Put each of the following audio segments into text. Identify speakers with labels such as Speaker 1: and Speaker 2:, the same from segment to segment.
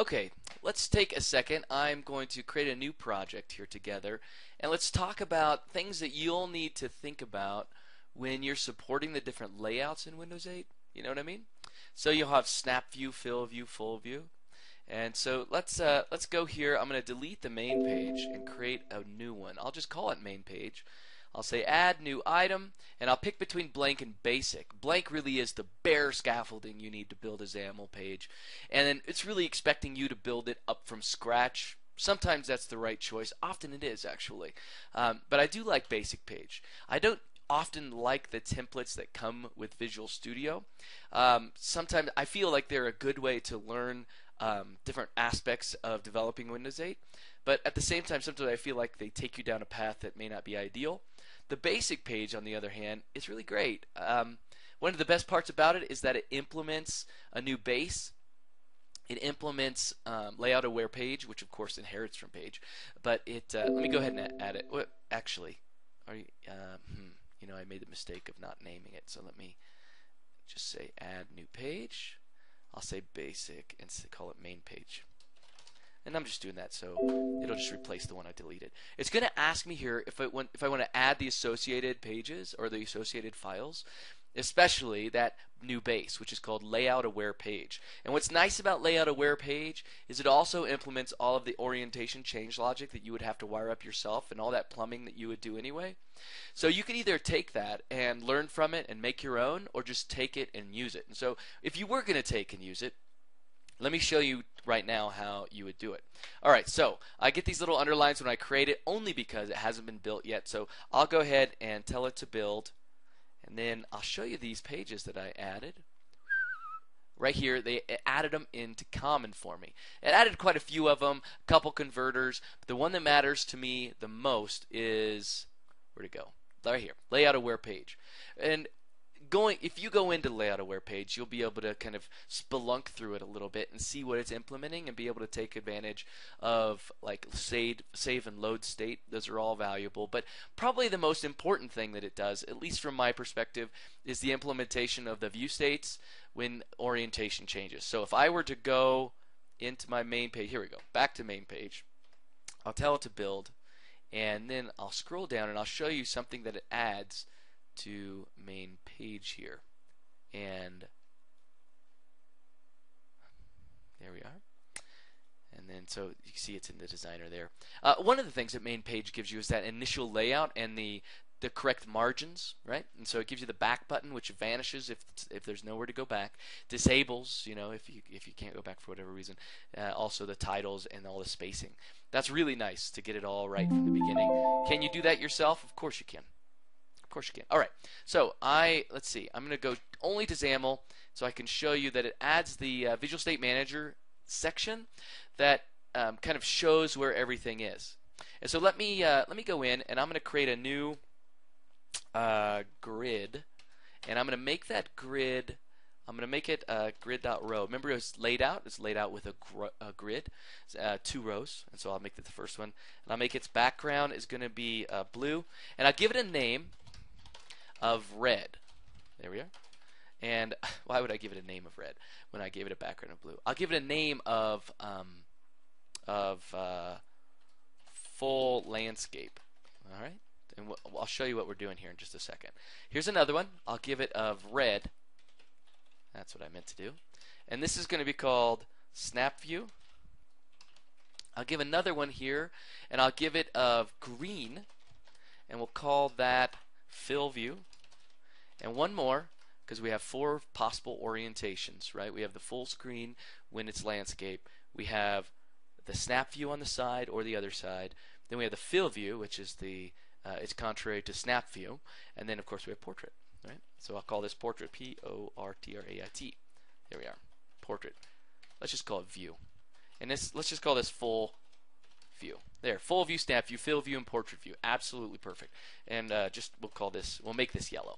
Speaker 1: Okay, let's take a second. I'm going to create a new project here together, and let's talk about things that you'll need to think about when you're supporting the different layouts in Windows 8. You know what I mean? So you'll have snap view, fill view, full view. And so let's go here. I'm going to delete the main page and create a new one. I'll just call it main page. I'll say add new item, and I'll pick between blank and basic. Blank really is the bare scaffolding you need to build a XAML page, and then it's really expecting you to build it up from scratch. Sometimes that's the right choice. Often it is, actually. But I do like basic page. I don't often like the templates that come with Visual Studio. Sometimes I feel like they're a good way to learn different aspects of developing Windows 8. But at the same time, sometimes I feel like they take you down a path that may not be ideal. The basic page, on the other hand, is really great. One of the best parts about it is that it implements a new base. It implements layout aware page, which of course inherits from page. But let me go ahead and add it. What, actually, are you? You know, I made the mistake of not naming it. So let me just say add new page. I'll say basic and call it main page. And I'm just doing that so it'll just replace the one I deleted. It's going to ask me here if I want to add the associated pages or the associated files, especially that new base, which is called layout aware page. And what's nice about layout aware page is it also implements all of the orientation change logic that you would have to wire up yourself and all that plumbing that you would do anyway. So you can either take that and learn from it and make your own, or just take it and use it. And so if you were going to take and use it, let me show you right now how you would do it. Alright, so I get these little underlines when I create it only because it hasn't been built yet. So I'll go ahead and tell it to build, and then I'll show you these pages that I added. Right here, it added them into common for me. It added quite a few of them, a couple converters, but the one that matters to me the most is, where'd it go? Right here, layout aware page. And if you go into layout aware page, you'll be able to kind of spelunk through it a little bit and see what it's implementing and be able to take advantage of like save and load state. Those are all valuable, but probably the most important thing that it does, at least from my perspective, is the implementation of the view states when orientation changes. So if I were to go into my main page, here we go, back to main page, I'll tell it to build, and then I'll scroll down and I'll show you something that it adds to main page here, and there we are. And then so you can see it's in the designer there. One of the things that main page gives you is that initial layout and the correct margins, right? And so it gives you the back button, which vanishes if there's nowhere to go back. Disables, you know, if you can't go back for whatever reason. Also the titles and all the spacing. That's really nice to get it all right from the beginning. Can you do that yourself? Of course you can. Of course you can. All right. So let's see. I'm going to go only to XAML so I can show you that it adds the Visual State Manager section that kind of shows where everything is. And so let me go in, and I'm going to create a new grid, and I'm going to make that grid. I'm going to make it grid.row. Remember, it's laid out. It's laid out with a grid, 2 rows, and so I'll make that the first one. And I'll make its background is going to be blue, and I'll give it a name of red. There we are. And why would I give it a name of red when I gave it a background of blue? I'll give it a name of full landscape. All right, and I'll show you what we're doing here in just a second. Here's another one. I'll give it of red. That's what I meant to do. And this is going to be called Snap View. I'll give another one here, and I'll give it of green, and we'll call that Fill View. And one more, because we have 4 possible orientations, right? We have the full screen when it's landscape. We have the snap view on the side or the other side. Then we have the fill view, which is it's contrary to snap view. And then, of course, we have portrait, right? So I'll call this portrait, P-O-R-T-R-A-I-T. There we are, portrait. Let's just call it view. And let's just call this full view. There, full view, snap view, fill view, and portrait view. Absolutely perfect. And we'll make this yellow.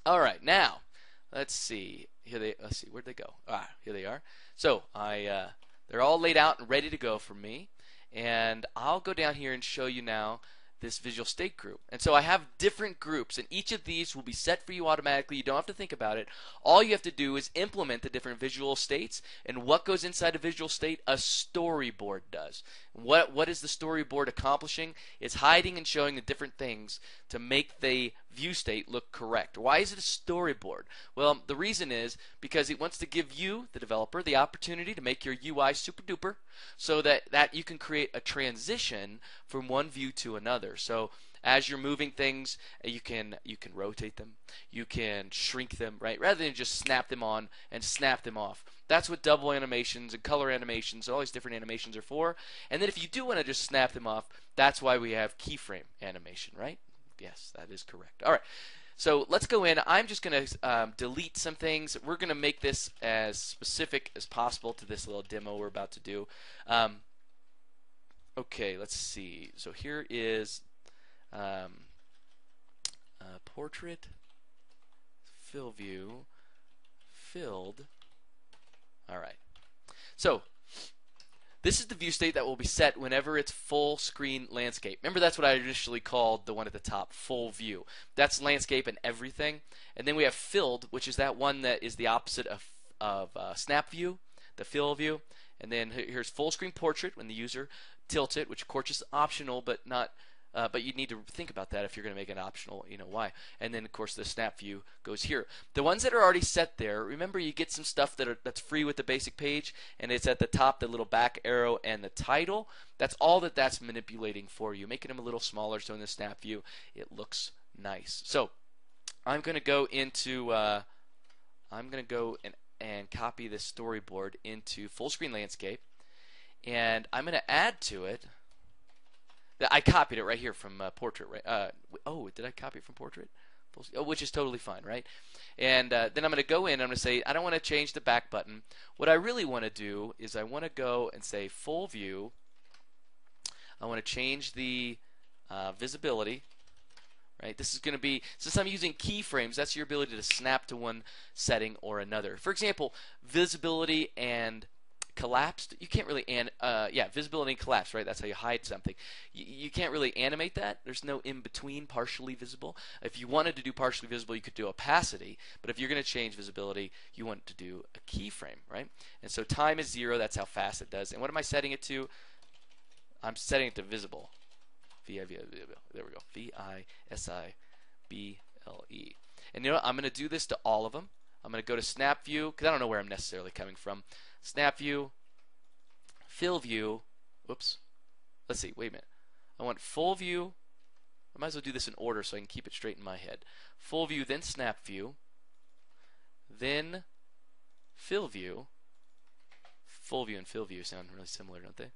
Speaker 1: All right, now let's see. Let's see, where'd they go? Here they are. So they're all laid out and ready to go for me. And I'll go down here and show you now this visual state group. And so I have different groups, and each of these will be set for you automatically. You don't have to think about it. All you have to do is implement the different visual states, and what goes inside a visual state? A storyboard does. What is the storyboard accomplishing? It's hiding and showing the different things to make the view state look correct. Why is it a storyboard? Well, the reason is because it wants to give you, the developer, the opportunity to make your UI super duper so that you can create a transition from one view to another. So as you're moving things, you can rotate them, you can shrink them, right? Rather than just snap them on and snap them off. That's what double animations and color animations, all these different animations are for. And then if you do want to just snap them off, that's why we have keyframe animation, right? Yes, that is correct. All right. So let's go in. I'm just going to delete some things. We're going to make this as specific as possible to this little demo we're about to do. Okay, let's see. So here is portrait, fill view, filled. All right. So this is the view state that will be set whenever it's full screen landscape. Remember, that's what I initially called the one at the top, full view. That's landscape and everything. And then we have filled, which is that one that is the opposite of snap view, the fill view. And then here's full screen portrait when the user tilts it, which of course is optional, but not. But you need to think about that if you're going to make it optional, you know why. And then, of course, the snap view goes here. The ones that are already set there, remember you get some stuff that's free with the basic page, and it's at the top, the little back arrow and the title. That's all that's manipulating for you, making them a little smaller so in the snap view it looks nice. So I'm going to go into, and copy this storyboard into full screen landscape, and I'm going to add to it. I copied it right here from Portrait. Right? Oh, did I copy it from Portrait? Oh, which is totally fine, right? And then I'm going to go in and I'm going to say, I don't want to change the back button. What I really want to do is I want to go and say full view. I want to change the visibility. Right? This is going to be, since I'm using keyframes, that's your ability to snap to one setting or another. For example, visibility and collapsed, you can't really visibility and collapse, right? That's how you hide something. You can't really animate that. There's no in between partially visible. If you wanted to do partially visible, you could do opacity, but if you're going to change visibility, you want to do a keyframe, right? And so time is 0, that's how fast it does. And what am I setting it to? I'm setting it to visible. There we go. V-I-S-I-B-L-E. And you know what? I'm going to do this to all of them. I'm going to go to snap view because I don't know where I'm necessarily coming from. Snap view, fill view. Whoops. Let's see. Wait a minute. I want full view. I might as well do this in order so I can keep it straight in my head. Full view, then snap view, then fill view. Full view and fill view sound really similar, don't they?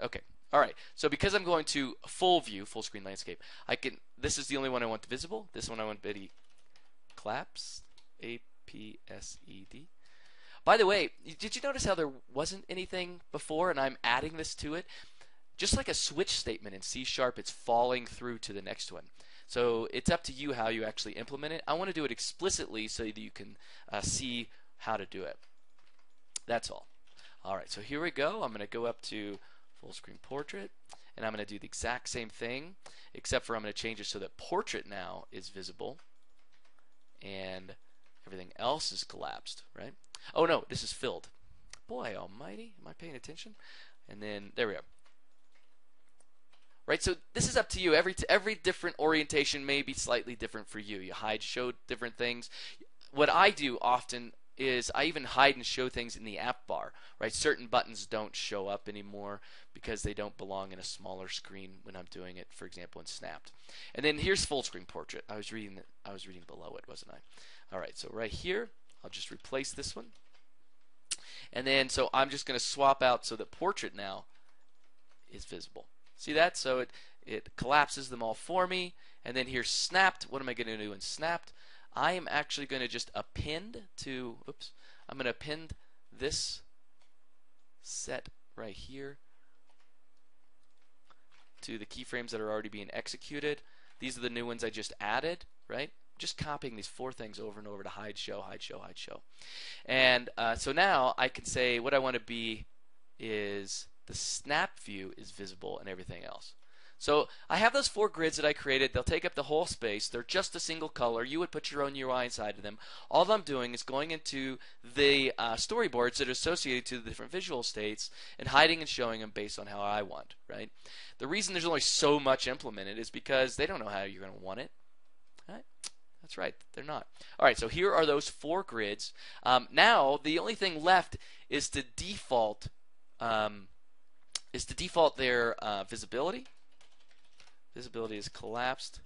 Speaker 1: Okay. All right. So because I'm going to full view, full screen landscape, I can. This is the only one I want visible. This one I want Betty collapse. A-P-S-E-D. By the way, did you notice how there wasn't anything before and I'm adding this to it? Just like a switch statement in C#, it's falling through to the next one. So it's up to you how you actually implement it. I want to do it explicitly so that you can see how to do it. That's all. All right, so here we go. I'm going to go up to full screen portrait, and I'm going to do the exact same thing, except for I'm going to change it so that portrait now is visible, and everything else is collapsed, right? Oh no, this is filled. Boy almighty, am I paying attention? And then there we go. Right, so this is up to you. Every different orientation may be slightly different for you. You hide, show different things. What I do often is I even hide and show things in the app bar. Right, certain buttons don't show up anymore because they don't belong in a smaller screen when I'm doing it. For example, in Snapped. And then here's full screen portrait. I was reading below it, wasn't I? All right, so right here, I'll just replace this one. And then, so I'm just going to swap out so that portrait now is visible. See that? So it collapses them all for me. And then here's snapped. What am I going to do in snapped? I am actually going to just append to, I'm going to append this set right here to the keyframes that are already being executed. These are the new ones I just added, right? Just copying these 4 things over and over to hide, show, hide, show, hide, show. And so now I can say what I want to be is the snap view is visible and everything else. So I have those 4 grids that I created. They'll take up the whole space. They're just a single color. You would put your own UI inside of them. All I'm doing is going into the storyboards that are associated to the different visual states and hiding and showing them based on how I want, right? The reason there's only so much implemented is because they don't know how you're going to want it. Right? That's right, they're not. All right, so here are those 4 grids. Now the only thing left is to default their visibility. Visibility is collapsed,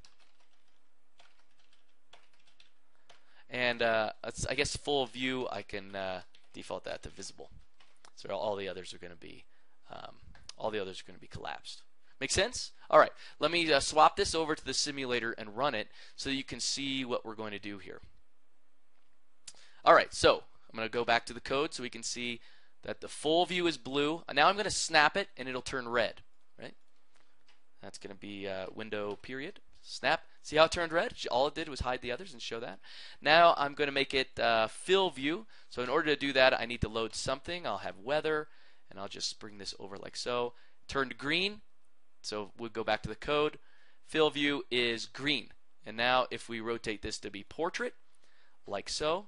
Speaker 1: and I guess full view I can default that to visible. So all the others are going to be collapsed. Make sense? All right, let me swap this over to the simulator and run it so you can see what we're going to do here. All right, so I'm going to go back to the code so we can see that the full view is blue. And now I'm going to snap it and it'll turn red, right? That's going to be window period. Snap. See how it turned red? All it did was hide the others and show that. Now I'm going to make it fill view. So in order to do that, I need to load something. I'll have weather, and I'll just bring this over like so. Turned green. So we'll go back to the code. Fill view is green. And now if we rotate this to be portrait, like so,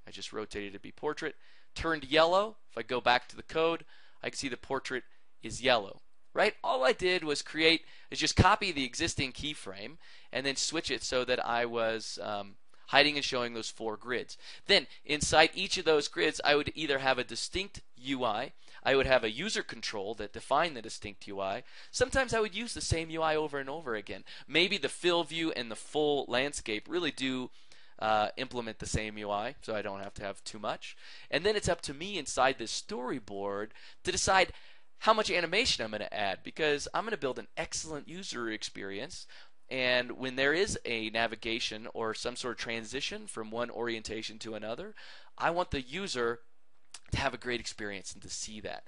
Speaker 1: I just rotated it to be portrait. Turned yellow. If I go back to the code, I can see the portrait is yellow. Right? All I did was just copy the existing keyframe and then switch it so that I was hiding and showing those 4 grids. Then inside each of those grids, I would either have a distinct UI, I would have a user control that defined the distinct UI. Sometimes I would use the same UI over and over again. Maybe the fill view and the full landscape really do implement the same UI, so I don't have to have too much. And then it's up to me inside this storyboard to decide how much animation I'm going to add, because I'm going to build an excellent user experience. And when there is a navigation or some sort of transition from one orientation to another, I want the user to have a great experience and to see that.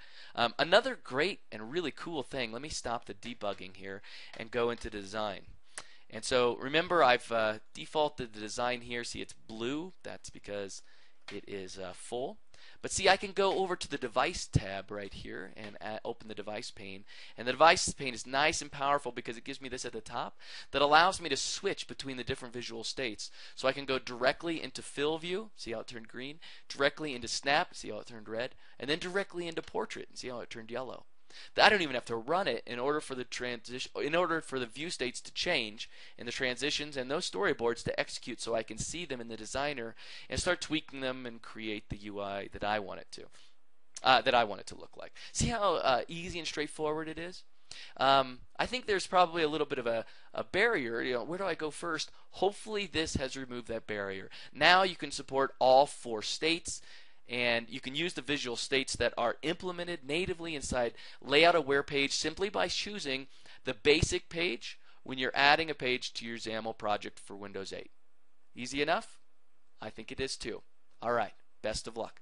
Speaker 1: Another great and really cool thing, let me stop the debugging here and go into design. And so remember, I've defaulted the design here. See, it's blue. That's because it is full. But see, I can go over to the device tab right here and open the device pane. And the device pane is nice and powerful because it gives me this at the top that allows me to switch between the different visual states. So I can go directly into fill view, see how it turned green, directly into snap, see how it turned red, and then directly into portrait, and see how it turned yellow. I don't even have to run it in order for the view states to change and the transitions and those storyboards to execute, so I can see them in the designer and start tweaking them and create the UI that I want it to look like. See how easy and straightforward it is? I think there's probably a little bit of a barrier. You know, where do I go first? Hopefully this has removed that barrier. Now you can support all 4 states. And you can use the visual states that are implemented natively inside Layout Aware page simply by choosing the basic page when you're adding a page to your XAML project for Windows 8. Easy enough? I think it is too. All right, best of luck.